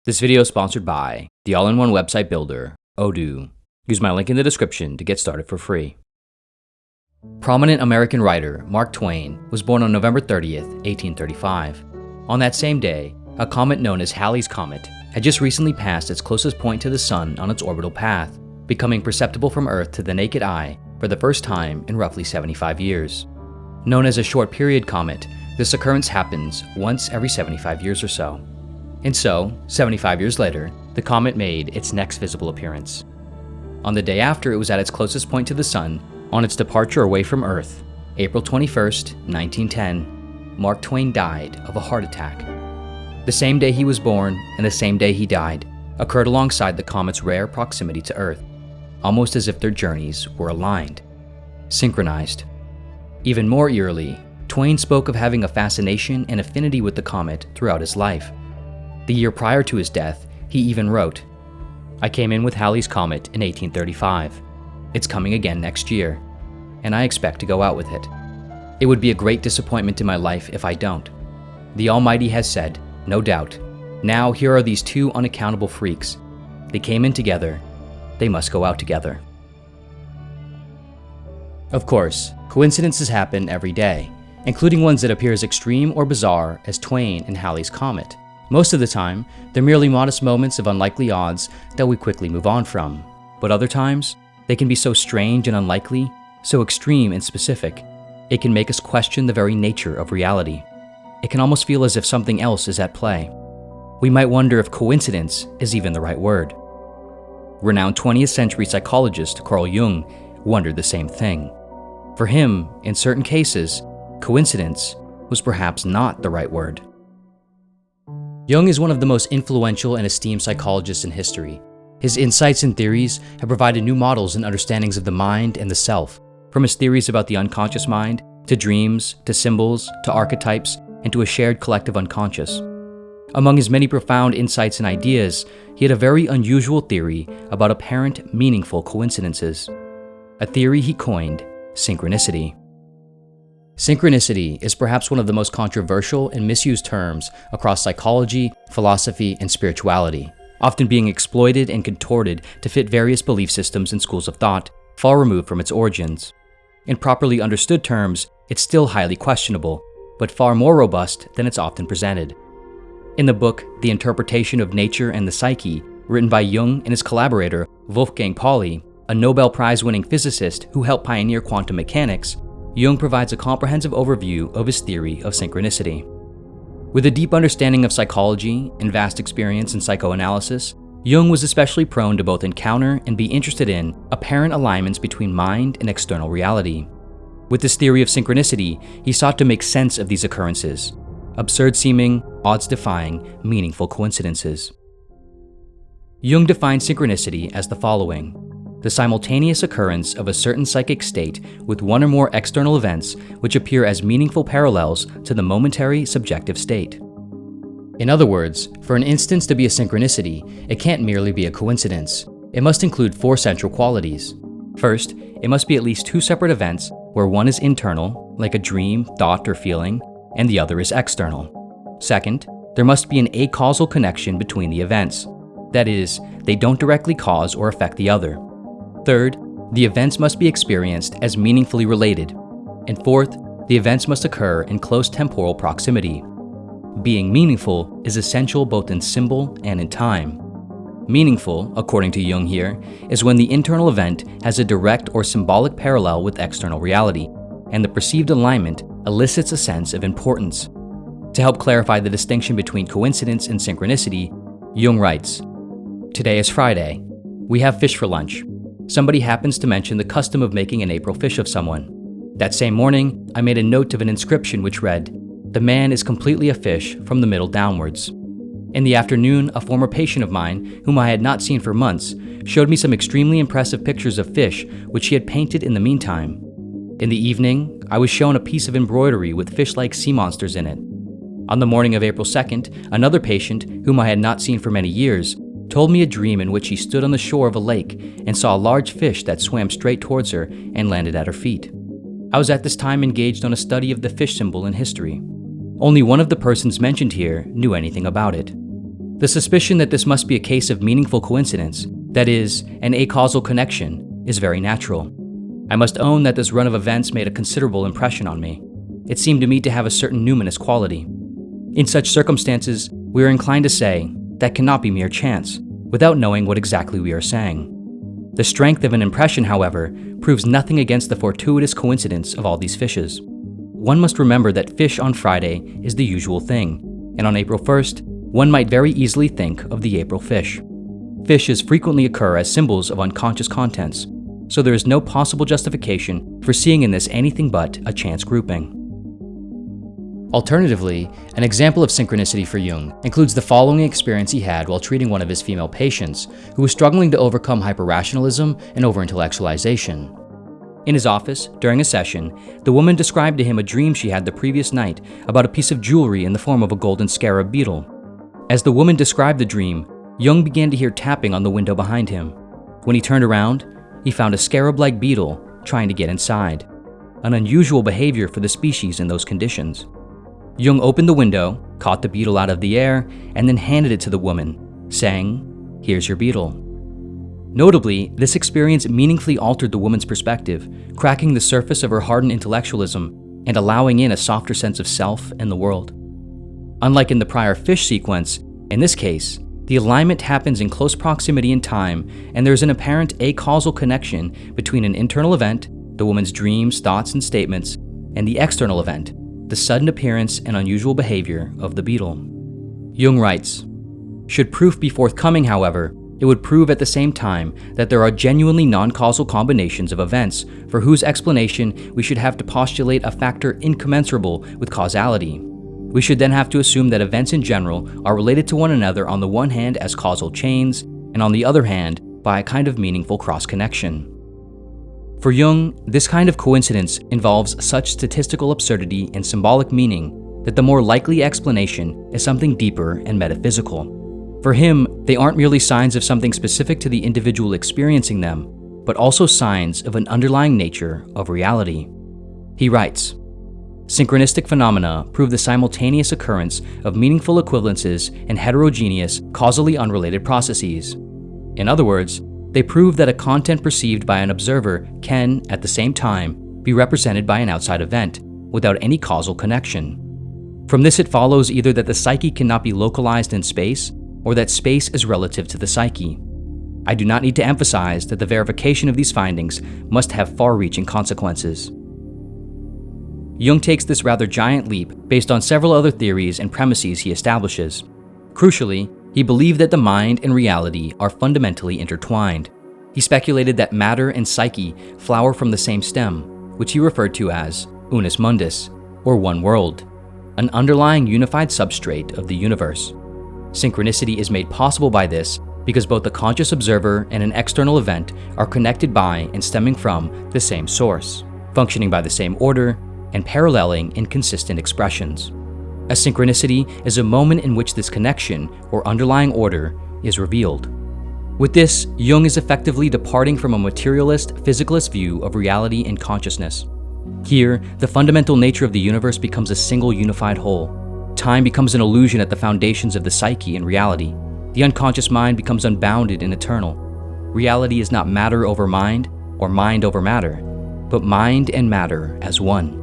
This video is sponsored by the all-in-one website builder, Odoo. Use my link in the description to get started for free. Prominent American writer Mark Twain was born on November 30th, 1835. On that same day, a comet known as Halley's Comet had just recently passed its closest point to the Sun on its orbital path, becoming perceptible from Earth to the naked eye for the first time in roughly 75 years. Known as a short period comet, this occurrence happens once every 75 years or so. And so, 75 years later, the comet made its next visible appearance. On the day after it was at its closest point to the Sun, on its departure away from Earth, April 21st, 1910, Mark Twain died of a heart attack. The same day he was born and the same day he died occurred alongside the comet's rare proximity to Earth, almost as if their journeys were aligned, synchronized. Even more eerily, Twain spoke of having a fascination and affinity with the comet throughout his life. The year prior to his death, he even wrote, "I came in with Halley's Comet in 1835. It's coming again next year, and I expect to go out with it. It would be a great disappointment in my life if I don't. The Almighty has said, no doubt. Now here are these two unaccountable freaks. They came in together. They must go out together." Of course, coincidences happen every day, including ones that appear as extreme or bizarre as Twain and Halley's Comet. Most of the time, they're merely modest moments of unlikely odds that we quickly move on from. But other times, they can be so strange and unlikely, so extreme and specific, it can make us question the very nature of reality. It can almost feel as if something else is at play. We might wonder if coincidence is even the right word. Renowned 20th century psychologist Carl Jung wondered the same thing. For him, in certain cases, coincidence was perhaps not the right word. Jung is one of the most influential and esteemed psychologists in history. His insights and theories have provided new models and understandings of the mind and the self, from his theories about the unconscious mind, to dreams, to symbols, to archetypes, and to a shared collective unconscious. Among his many profound insights and ideas, he had a very unusual theory about apparent, meaningful coincidences. A theory he coined synchronicity. Synchronicity is perhaps one of the most controversial and misused terms across psychology, philosophy, and spirituality, often being exploited and contorted to fit various belief systems and schools of thought, far removed from its origins. In properly understood terms, it's still highly questionable, but far more robust than it's often presented. In the book, The Interpretation of Nature and the Psyche, written by Jung and his collaborator, Wolfgang Pauli, a Nobel Prize-winning physicist who helped pioneer quantum mechanics, Jung provides a comprehensive overview of his theory of synchronicity. With a deep understanding of psychology and vast experience in psychoanalysis, Jung was especially prone to both encounter and be interested in apparent alignments between mind and external reality. With this theory of synchronicity, he sought to make sense of these occurrences, absurd-seeming, odds-defying, meaningful coincidences. Jung defined synchronicity as the following: the simultaneous occurrence of a certain psychic state with one or more external events which appear as meaningful parallels to the momentary subjective state. In other words, for an instance to be a synchronicity, it can't merely be a coincidence. It must include four central qualities. First, it must be at least two separate events where one is internal, like a dream, thought, or feeling, and the other is external. Second, there must be an acausal connection between the events. That is, they don't directly cause or affect the other. Third, the events must be experienced as meaningfully related. And fourth, the events must occur in close temporal proximity. Being meaningful is essential both in symbol and in time. Meaningful, according to Jung here, is when the internal event has a direct or symbolic parallel with external reality, and the perceived alignment elicits a sense of importance. To help clarify the distinction between coincidence and synchronicity, Jung writes, "Today is Friday. We have fish for lunch. Somebody happens to mention the custom of making an April fish of someone. That same morning, I made a note of an inscription which read, 'The man is completely a fish from the middle downwards.' In the afternoon, a former patient of mine, whom I had not seen for months, showed me some extremely impressive pictures of fish which he had painted in the meantime. In the evening, I was shown a piece of embroidery with fish-like sea monsters in it. On the morning of April 2nd, another patient, whom I had not seen for many years, told me a dream in which he stood on the shore of a lake and saw a large fish that swam straight towards her and landed at her feet. I was at this time engaged on a study of the fish symbol in history. Only one of the persons mentioned here knew anything about it. The suspicion that this must be a case of meaningful coincidence, that is, an acausal connection, is very natural. I must own that this run of events made a considerable impression on me. It seemed to me to have a certain numinous quality. In such circumstances, we are inclined to say, that cannot be mere chance, without knowing what exactly we are saying. The strength of an impression, however, proves nothing against the fortuitous coincidence of all these fishes. One must remember that fish on Friday is the usual thing, and on April 1st, one might very easily think of the April fish. Fishes frequently occur as symbols of unconscious contents, so there is no possible justification for seeing in this anything but a chance grouping. Alternatively, an example of synchronicity for Jung includes the following experience he had while treating one of his female patients who was struggling to overcome hyperrationalism and overintellectualization. In his office, during a session, the woman described to him a dream she had the previous night about a piece of jewelry in the form of a golden scarab beetle. As the woman described the dream, Jung began to hear tapping on the window behind him. When he turned around, he found a scarab-like beetle trying to get inside, an unusual behavior for the species in those conditions. Jung opened the window, caught the beetle out of the air, and then handed it to the woman, saying, "Here's your beetle." Notably, this experience meaningfully altered the woman's perspective, cracking the surface of her hardened intellectualism and allowing in a softer sense of self and the world. Unlike in the prior fish sequence, in this case, the alignment happens in close proximity in time, and there is an apparent acausal connection between an internal event, the woman's dreams, thoughts, and statements, and the external event, the sudden appearance and unusual behavior of the beetle. Jung writes, "Should proof be forthcoming, however, it would prove at the same time that there are genuinely non-causal combinations of events for whose explanation we should have to postulate a factor incommensurable with causality. We should then have to assume that events in general are related to one another on the one hand as causal chains, and on the other hand by a kind of meaningful cross-connection." For Jung, this kind of coincidence involves such statistical absurdity and symbolic meaning that the more likely explanation is something deeper and metaphysical. For him, they aren't merely signs of something specific to the individual experiencing them, but also signs of an underlying nature of reality. He writes, "Synchronistic phenomena prove the simultaneous occurrence of meaningful equivalences in heterogeneous, causally unrelated processes. In other words, they prove that a content perceived by an observer can, at the same time, be represented by an outside event, without any causal connection. From this it follows either that the psyche cannot be localized in space, or that space is relative to the psyche. I do not need to emphasize that the verification of these findings must have far-reaching consequences." Jung takes this rather giant leap based on several other theories and premises he establishes. Crucially, he believed that the mind and reality are fundamentally intertwined. He speculated that matter and psyche flower from the same stem, which he referred to as unus mundus, or one world, an underlying unified substrate of the universe. Synchronicity is made possible by this because both the conscious observer and an external event are connected by and stemming from the same source, functioning by the same order, and paralleling in consistent expressions. A synchronicity is a moment in which this connection, or underlying order, is revealed. With this, Jung is effectively departing from a materialist, physicalist view of reality and consciousness. Here, the fundamental nature of the universe becomes a single unified whole. Time becomes an illusion at the foundations of the psyche and reality. The unconscious mind becomes unbounded and eternal. Reality is not matter over mind, or mind over matter, but mind and matter as one.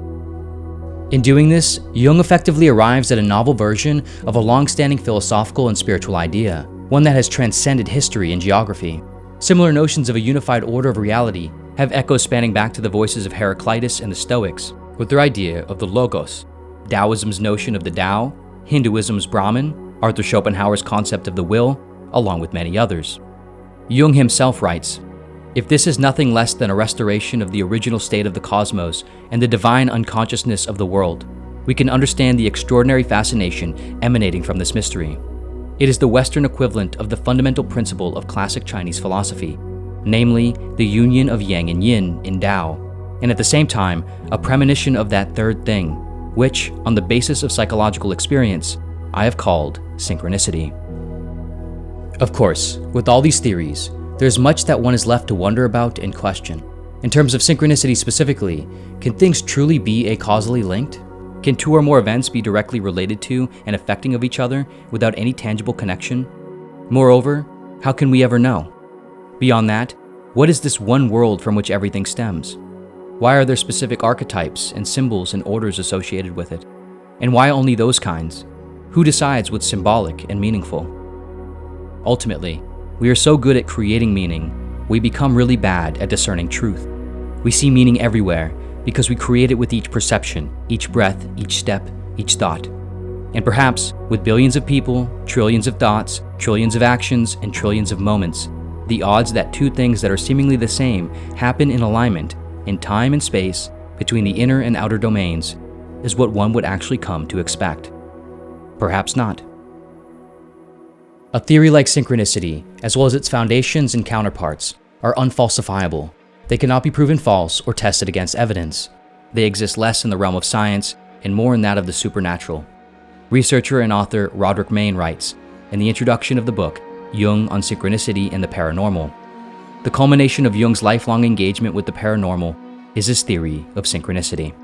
In doing this, Jung effectively arrives at a novel version of a long-standing philosophical and spiritual idea, one that has transcended history and geography. Similar notions of a unified order of reality have echoes spanning back to the voices of Heraclitus and the Stoics, with their idea of the Logos, Taoism's notion of the Tao, Hinduism's Brahman, Arthur Schopenhauer's concept of the will, along with many others. Jung himself writes, "If this is nothing less than a restoration of the original state of the cosmos and the divine unconsciousness of the world, we can understand the extraordinary fascination emanating from this mystery. It is the Western equivalent of the fundamental principle of classic Chinese philosophy, namely the union of yang and yin in Tao, and at the same time, a premonition of that third thing, which, on the basis of psychological experience, I have called synchronicity." Of course, with all these theories, there's much that one is left to wonder about and question. In terms of synchronicity specifically, can things truly be acausally linked? Can two or more events be directly related to and affecting of each other without any tangible connection? Moreover, how can we ever know? Beyond that, what is this one world from which everything stems? Why are there specific archetypes and symbols and orders associated with it? And why only those kinds? Who decides what's symbolic and meaningful? Ultimately, we are so good at creating meaning, we become really bad at discerning truth. We see meaning everywhere because we create it with each perception, each breath, each step, each thought. And perhaps, with billions of people, trillions of thoughts, trillions of actions, and trillions of moments, the odds that two things that are seemingly the same happen in alignment, in time and space, between the inner and outer domains, is what one would actually come to expect. Perhaps not. A theory like synchronicity, as well as its foundations and counterparts, are unfalsifiable. They cannot be proven false or tested against evidence. They exist less in the realm of science and more in that of the supernatural. Researcher and author Roderick Mayne writes, in the introduction of the book, Jung on Synchronicity and the Paranormal, the culmination of Jung's lifelong engagement with the paranormal is his theory of synchronicity.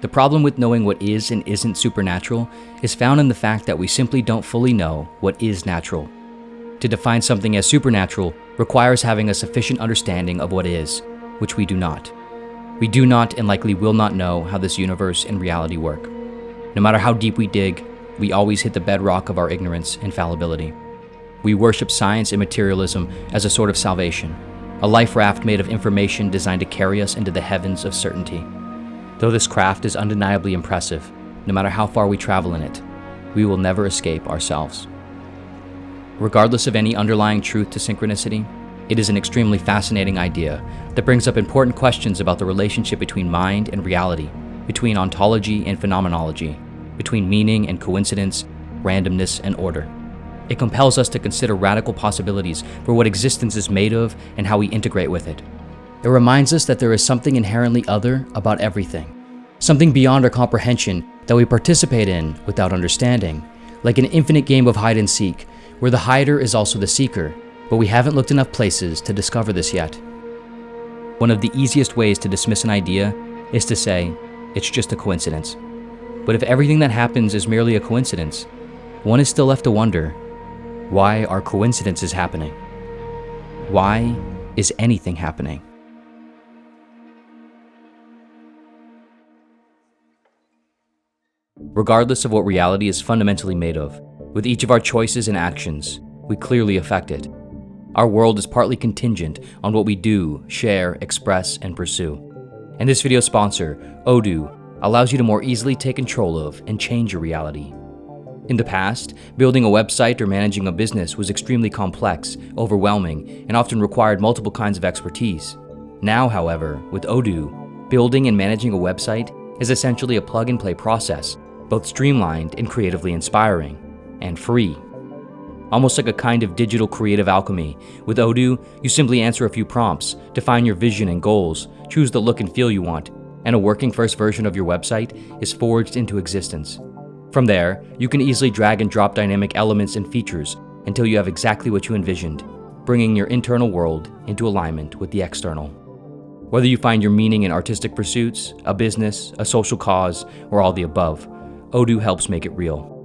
The problem with knowing what is and isn't supernatural is found in the fact that we simply don't fully know what is natural. To define something as supernatural requires having a sufficient understanding of what is, which we do not. We do not and likely will not know how this universe and reality work. No matter how deep we dig, we always hit the bedrock of our ignorance and fallibility. We worship science and materialism as a sort of salvation, a life raft made of information designed to carry us into the heavens of certainty. Though this craft is undeniably impressive, no matter how far we travel in it, we will never escape ourselves. Regardless of any underlying truth to synchronicity, it is an extremely fascinating idea that brings up important questions about the relationship between mind and reality, between ontology and phenomenology, between meaning and coincidence, randomness and order. It compels us to consider radical possibilities for what existence is made of and how we integrate with it. It reminds us that there is something inherently other about everything, something beyond our comprehension that we participate in without understanding, like an infinite game of hide and seek, where the hider is also the seeker, but we haven't looked enough places to discover this yet. One of the easiest ways to dismiss an idea is to say, it's just a coincidence. But if everything that happens is merely a coincidence, one is still left to wonder, why are coincidences happening? Why is anything happening? Regardless of what reality is fundamentally made of, with each of our choices and actions, we clearly affect it. Our world is partly contingent on what we do, share, express, and pursue. And this video's sponsor, Odoo, allows you to more easily take control of and change your reality. In the past, building a website or managing a business was extremely complex, overwhelming, and often required multiple kinds of expertise. Now, however, with Odoo, building and managing a website is essentially a plug-and-play process, both streamlined and creatively inspiring, and free. Almost like a kind of digital creative alchemy, with Odoo, you simply answer a few prompts, define your vision and goals, choose the look and feel you want, and a working first version of your website is forged into existence. From there, you can easily drag and drop dynamic elements and features until you have exactly what you envisioned, bringing your internal world into alignment with the external. Whether you find your meaning in artistic pursuits, a business, a social cause, or all the above, Odoo helps make it real.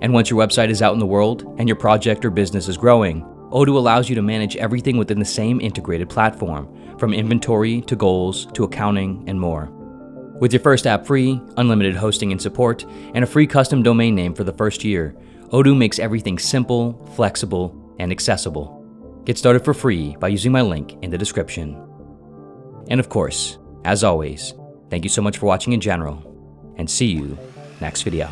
And once your website is out in the world and your project or business is growing, Odoo allows you to manage everything within the same integrated platform, from inventory to goals to accounting and more. With your first app free, unlimited hosting and support, and a free custom domain name for the first year, Odoo makes everything simple, flexible, and accessible. Get started for free by using my link in the description. And of course, as always, thank you so much for watching in general, and see you next video.